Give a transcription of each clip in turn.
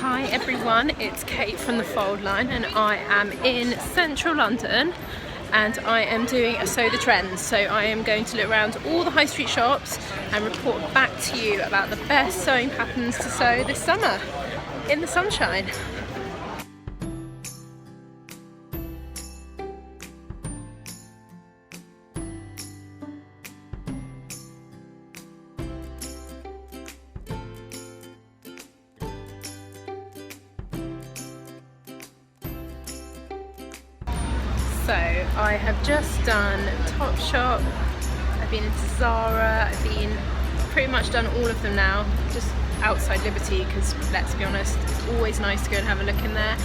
Hi everyone, it's Kate from the Fold Line and I am in central London and I am doing a Sew the Trends. So I am going to look around all the high street shops and report back to you about the best sewing patterns to sew this summer in the sunshine. So I have just done Topshop, I've been into Zara, I've been pretty much done all of them now, just outside Liberty because let's be honest, it's always nice to go and have a look in there.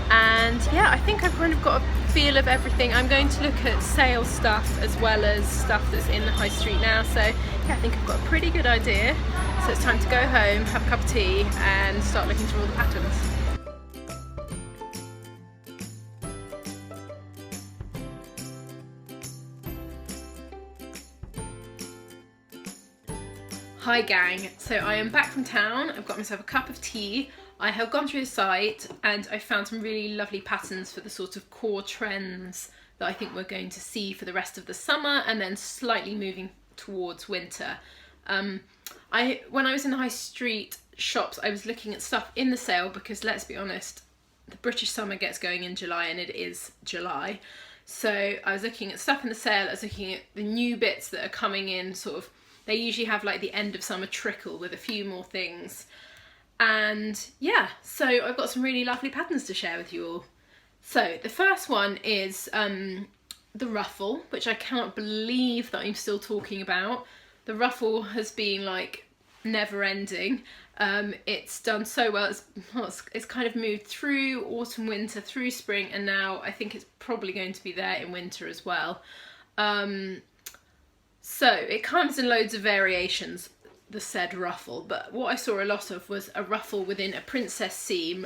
And yeah, I think I've kind of got a feel of everything. I'm going to look at sale stuff as well as stuff that's in the high street now. So yeah, I think I've got a pretty good idea. So it's time to go home, have a cup of tea and start looking through all the patterns. Hi gang, so I am back from town, I've got myself a cup of tea, I have gone through the site and I found some really lovely patterns for the sort of core trends that I think we're going to see for the rest of the summer and then slightly moving towards winter. When I was in the high street shops I was looking at stuff in the sale because let's be honest, the British summer gets going in July and it is July. So I was looking at stuff in the sale, I was looking at the new bits that are coming in sort of. They usually have like the end of summer trickle with a few more things. And yeah, so I've got some really lovely patterns to share with you all. So the first one is the Ruffle, which I cannot believe that I'm still talking about. The Ruffle has been like never ending. It's done so well. It's kind of moved through autumn, winter, through spring, and now I think it's probably going to be there in winter as well. So it comes in loads of variations, the said Ruffle, but what I saw a lot of was a ruffle within a princess seam,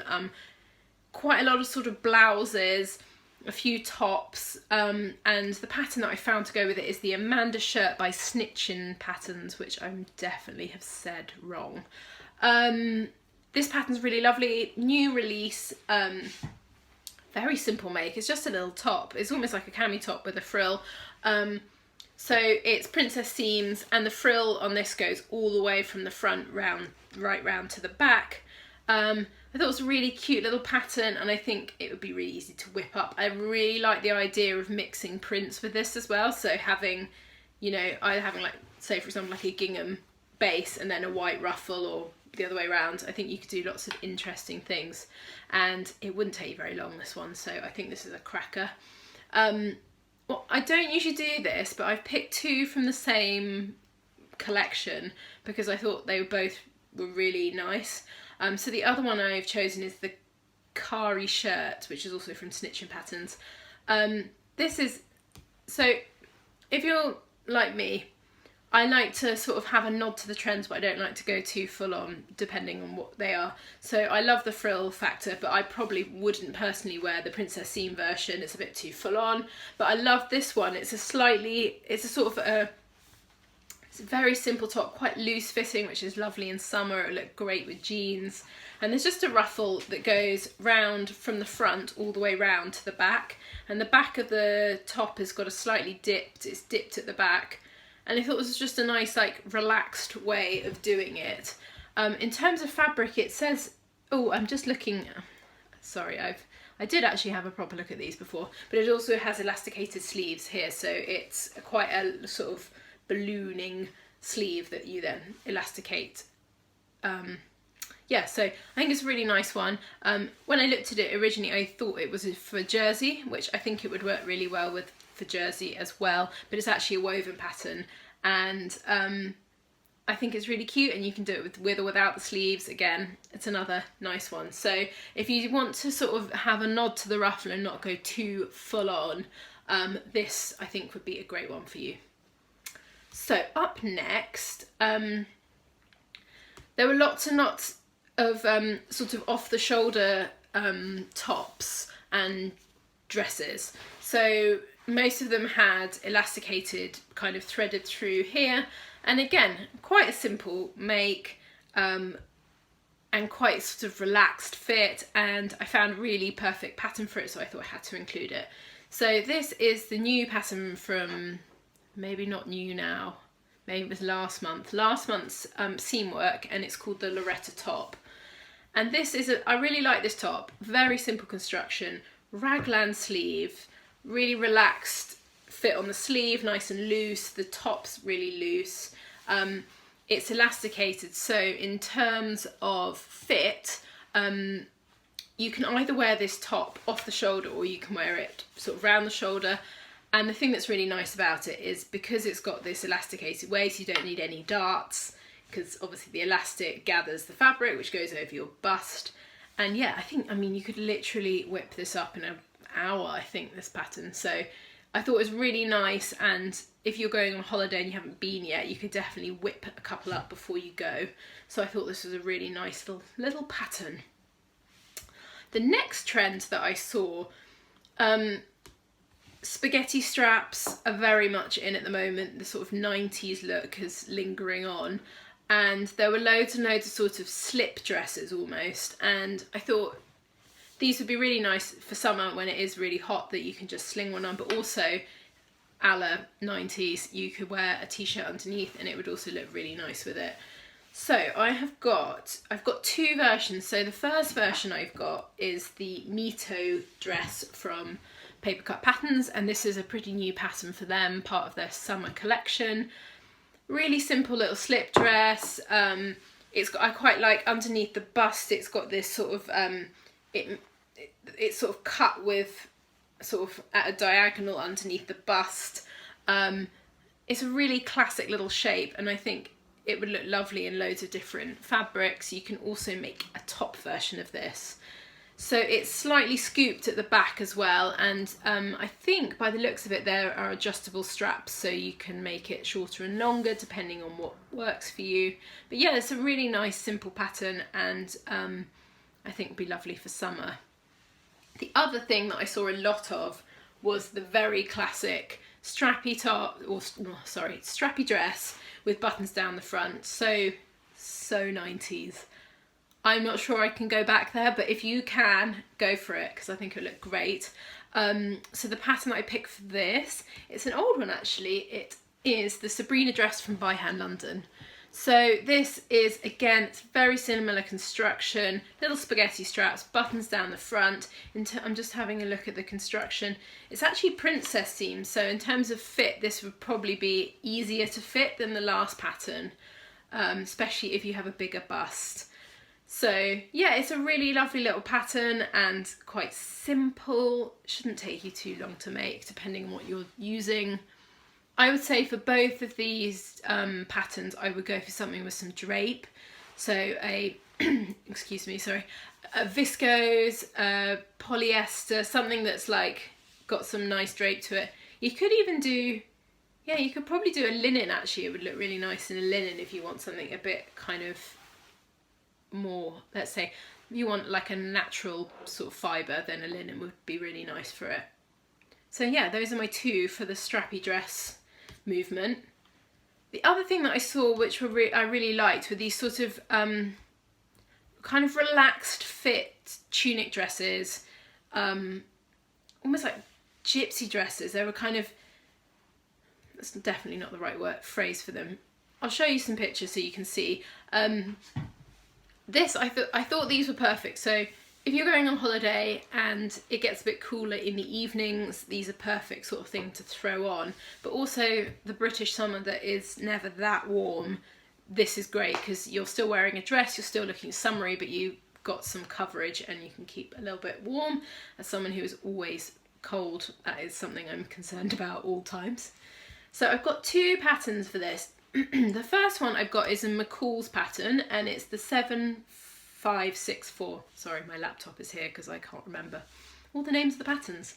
quite a lot of sort of blouses, a few tops, and the pattern that I found to go with it is the Amanda Shirt by Snitchin Patterns, which I definitely have said wrong. This pattern's really lovely, new release, very simple make, it's just a little top, it's almost like a cami top with a frill. So it's princess seams and the frill on this goes all the way from the front right round to the back. I thought it was a really cute little pattern and I think it would be really easy to whip up. I really like the idea of mixing prints with this as well. So having, you know, either having like, say for example, like a gingham base and then a white ruffle or the other way around. I think you could do lots of interesting things and it wouldn't take you very long, this one. So I think this is a cracker. Well, I don't usually do this, but I've picked two from the same collection because I thought they were really nice. So the other one I've chosen is the Khari Shirt, which is also from Snitchin Patterns. This is, so if you're like me, I like to sort of have a nod to the trends, but I don't like to go too full on depending on what they are. So I love the frill factor, but I probably wouldn't personally wear the princess seam version. It's a bit too full on, but I love this one. It's it's a very simple top, quite loose fitting, which is lovely in summer. It'll look great with jeans. And there's just a ruffle that goes round from the front all the way round to the back. And the back of the top has got a slightly it's dipped at the back. And I thought this was just a nice, like, relaxed way of doing it. In terms of fabric, it says, oh, I'm just looking, sorry, I did actually have a proper look at these before, but it also has elasticated sleeves here, so it's quite a sort of ballooning sleeve that you then elasticate. Yeah, so I think it's a really nice one. When I looked at it originally, I thought it was for jersey, which I think it would work really well with for jersey as well, but it's actually a woven pattern and I think it's really cute and you can do it with or without the sleeves. Again, it's another nice one. So if you want to sort of have a nod to the ruffle and not go too full on, this I think would be a great one for you. So up next, there were lots and lots of sort of off the shoulder tops and dresses. So most of them had elasticated, kind of threaded through here, and again quite a simple make. and quite sort of relaxed fit, and I found a really perfect pattern for it, so I thought I had to include it. So this is the new pattern from, maybe not new now, maybe it was last month's seam work, and it's called the Loretto top. And this is, I really like this top, very simple construction, raglan sleeve, really relaxed fit on the sleeve, nice and loose, the top's really loose. It's elasticated, so in terms of fit, you can either wear this top off the shoulder or you can wear it sort of round the shoulder. And the thing that's really nice about it is because it's got this elasticated waist, you don't need any darts, because obviously the elastic gathers the fabric, which goes over your bust. And yeah, I mean, you could literally whip this up in an hour, I think, this pattern. So I thought it was really nice, and if you're going on holiday and you haven't been yet, you could definitely whip a couple up before you go. So I thought this was a really nice little pattern. The next trend that I saw, spaghetti straps are very much in at the moment. The sort of 90s look is lingering on, and there were loads and loads of sort of slip dresses almost, and I thought these would be really nice for summer when it is really hot, that you can just sling one on, but also a la 90s, you could wear a t-shirt underneath and it would also look really nice with it. So I've got two versions. So the first version I've got is the Mito Dress from Paper Cut Patterns, and this is a pretty new pattern for them, part of their summer collection. Really simple little slip dress. I quite like underneath the bust, it's got this sort of it's sort of cut with sort of at a diagonal underneath the bust. It's a really classic little shape, and I think it would look lovely in loads of different fabrics. You can also make a top version of this. So it's slightly scooped at the back as well, and I think by the looks of it there are adjustable straps, so you can make it shorter and longer depending on what works for you. But yeah, it's a really nice simple pattern, and I think would be lovely for summer. The other thing that I saw a lot of was the very classic strappy top, or sorry, strappy dress with buttons down the front. So 90s. I'm not sure I can go back there, but if you can, go for it, because I think it'll look great. So the pattern that I picked for this, it's an old one actually. It is the Sabrina Dress from By Hand London. So this is, again, it's very similar construction, little spaghetti straps, buttons down the front. I'm just having a look at the construction. It's actually princess seam, so in terms of fit, this would probably be easier to fit than the last pattern, especially if you have a bigger bust. So yeah, it's a really lovely little pattern and quite simple. Shouldn't take you too long to make, depending on what you're using. I would say for both of these patterns, I would go for something with some drape. So a, excuse me, sorry, a viscose, polyester, something that's like got some nice drape to it. You could even do, yeah, you could probably do a linen actually. It would look really nice in a linen if you want something a bit kind of more, let's say, if you want like a natural sort of fibre, then a linen would be really nice for it. So yeah, those are my two for the strappy dress movement. The other thing that I saw, which I really liked, were these sort of kind of relaxed fit tunic dresses, almost like gypsy dresses. They were kind of, that's definitely not the right phrase for them. I'll show you some pictures so you can see. This, I thought these were perfect. So if you're going on holiday and it gets a bit cooler in the evenings, these are perfect sort of thing to throw on. But also the British summer that is never that warm, this is great because you're still wearing a dress, you're still looking summery, but you've got some coverage and you can keep a little bit warm. As someone who is always cold, that is something I'm concerned about all times. So I've got two patterns for this. The first one I've got is a McCalls pattern, and it's the 7564. Sorry, my laptop is here because I can't remember all the names of the patterns.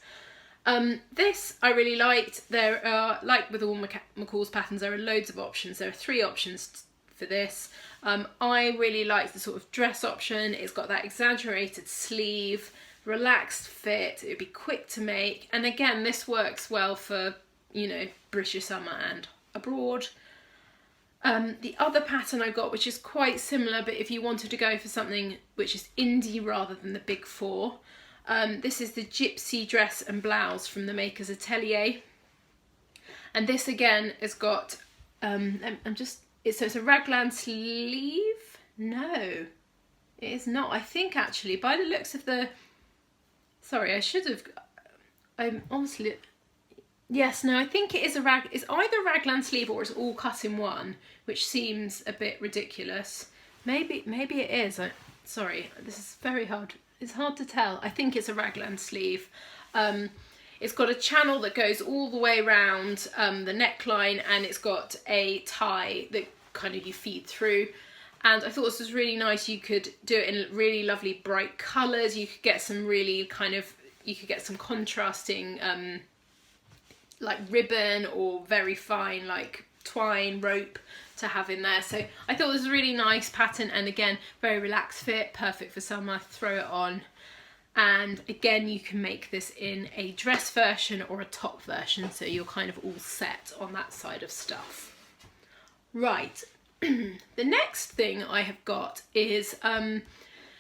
This I really liked. There are, like with all McCalls patterns, there are loads of options. There are 3 options for this. I really liked the sort of dress option. It's got that exaggerated sleeve, relaxed fit. It would be quick to make, and again, this works well for, you know, British summer and abroad. The other pattern I got, which is quite similar, but if you wanted to go for something which is indie rather than the big four, this is the Gypsy Dress and Blouse from the maker's Atelier. And this again has got, it's a raglan sleeve. No, it is not. I think actually, by the looks of the, sorry, I should have, honestly, yes, no, I think it is it's either a raglan sleeve or it's all cut in one, which seems a bit ridiculous. Maybe it is. Sorry, this is very hard. It's hard to tell. I think it's a raglan sleeve. It's got a channel that goes all the way around the neckline, and it's got a tie that kind of you feed through. And I thought this was really nice. You could do it in really lovely bright colours. You could get some really you could get some contrasting like ribbon or very fine like twine rope to have in there. So I thought it was a really nice pattern, and again, very relaxed fit, perfect for summer, throw it on. And again, you can make this in a dress version or a top version, so you're kind of all set on that side of stuff. Right, the next thing I have got is,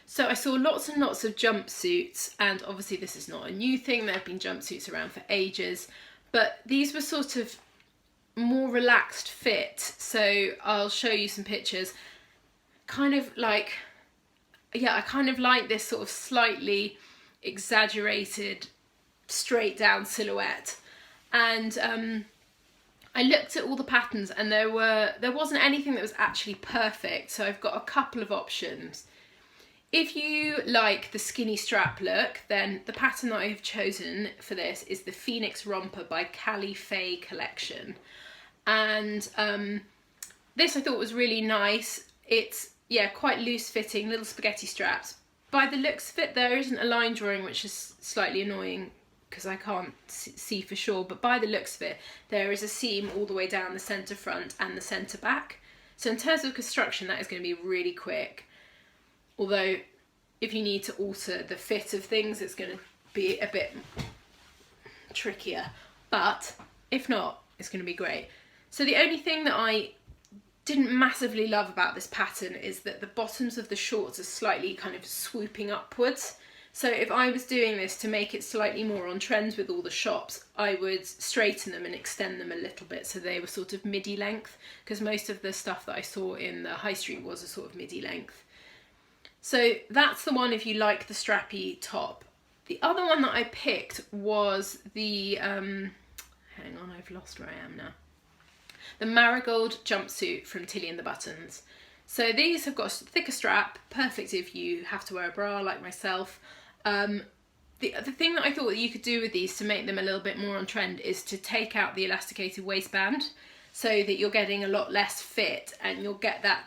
so I saw lots and lots of jumpsuits, and obviously this is not a new thing, there have been jumpsuits around for ages, but these were sort of more relaxed fit. So I'll show you some pictures. Kind of like, yeah, I kind of like this sort of slightly exaggerated straight down silhouette. And I looked at all the patterns, and there wasn't anything that was actually perfect. So I've got a couple of options. If you like the skinny strap look, then the pattern that I have chosen for this is the Phoenix Romper by Cali Faye collection. And this I thought was really nice. It's, yeah, quite loose fitting, little spaghetti straps. By the looks of it, there isn't a line drawing, which is slightly annoying because I can't see for sure, but by the looks of it, there is a seam all the way down the centre front and the centre back. So in terms of construction, that is going to be really quick. Although if you need to alter the fit of things, it's going to be a bit trickier, but if not, it's going to be great. So the only thing that I didn't massively love about this pattern is that the bottoms of the shorts are slightly kind of swooping upwards. So if I was doing this to make it slightly more on trend with all the shops, I would straighten them and extend them a little bit so they were sort of midi length, because most of the stuff that I saw in the high street was a sort of midi length. So that's the one if you like the strappy top. The other one that I picked was the, hang on, I've lost where I am now. The Marigold jumpsuit from Tilly and the Buttons. So these have got a thicker strap, perfect if you have to wear a bra like myself. The thing that I thought that you could do with these to make them a little bit more on trend is to take out the elasticated waistband so that you're getting a lot less fit and you'll get that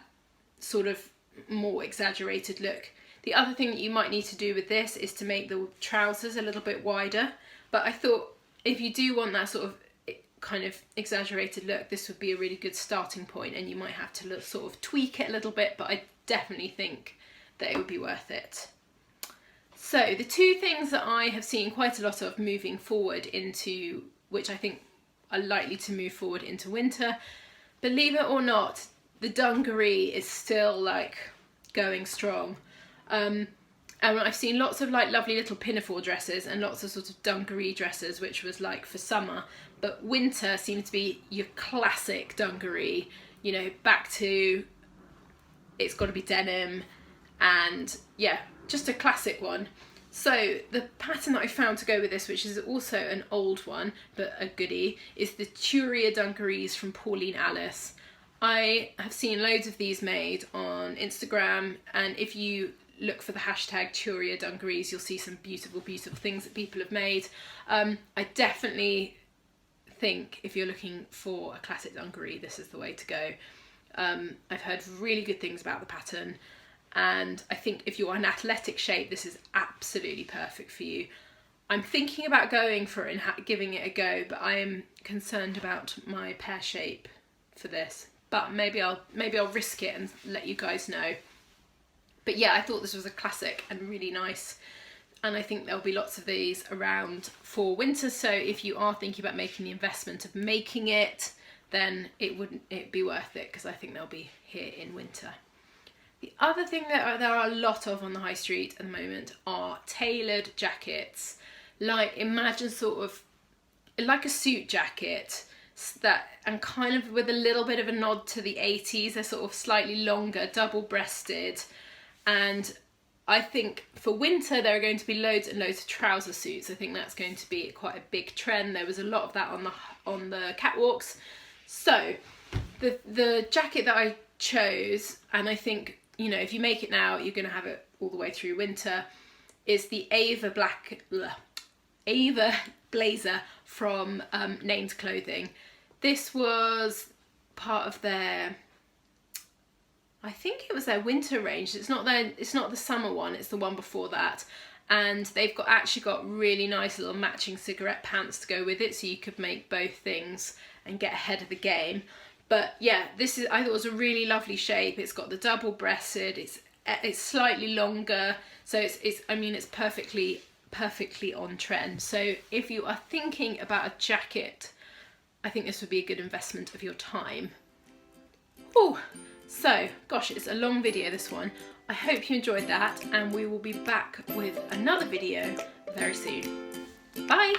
sort of more exaggerated look. The other thing that you might need to do with this is to make the trousers a little bit wider, but I thought if you do want that sort of kind of exaggerated look, this would be a really good starting point, and you might have to sort of tweak it a little bit, but I definitely think that it would be worth it. So the two things that I have seen quite a lot of moving forward into, which I think are likely to move forward into winter, believe it or not, the Dungaree is still like going strong. And I've seen lots of like lovely little pinafore dresses and lots of sort of Dungaree dresses, which was like for summer, but winter seems to be your classic Dungaree, you know, back to, it's got to be denim, and yeah, just a classic one. So the pattern that I found to go with this, which is also an old one, but a goodie, is the Turia Dungarees from Pauline Alice. I have seen loads of these made on Instagram, and if you look for the hashtag Turia Dungarees, you'll see some beautiful, beautiful things that people have made. I definitely think if you're looking for a classic Dungaree, this is the way to go. I've heard really good things about the pattern, and I think if you're in athletic shape, this is absolutely perfect for you. I'm thinking about going for it and giving it a go, but I am concerned about my pear shape for this. But maybe I'll risk it and let you guys know. But yeah, I thought this was a classic and really nice, and I think there'll be lots of these around for winter. So if you are thinking about making the investment of making it, then it'd be worth it, because I think they'll be here in winter. The other thing that there are a lot of on the high street at the moment are tailored jackets. Like, imagine sort of like a suit jacket, that, and kind of with a little bit of a nod to the 80s. They're sort of slightly longer, double-breasted, and I think for winter there are going to be loads and loads of trouser suits. I think that's going to be quite a big trend. There was a lot of that on the catwalks. So the jacket that I chose, and I think, you know, if you make it now, you're going to have it all the way through winter, is the Ava blazer from Named Clothing. This was part of their, I think it was their winter range. It's not the summer one, it's the one before that. And they've actually got really nice little matching cigarette pants to go with it, so you could make both things and get ahead of the game. But yeah, I thought it was a really lovely shape. It's got the double-breasted, it's slightly longer, so it's perfectly on trend. So if you are thinking about a jacket, I think this would be a good investment of your time. Oh, so gosh, it's a long video, this one. I hope you enjoyed that, and we will be back with another video very soon. Bye!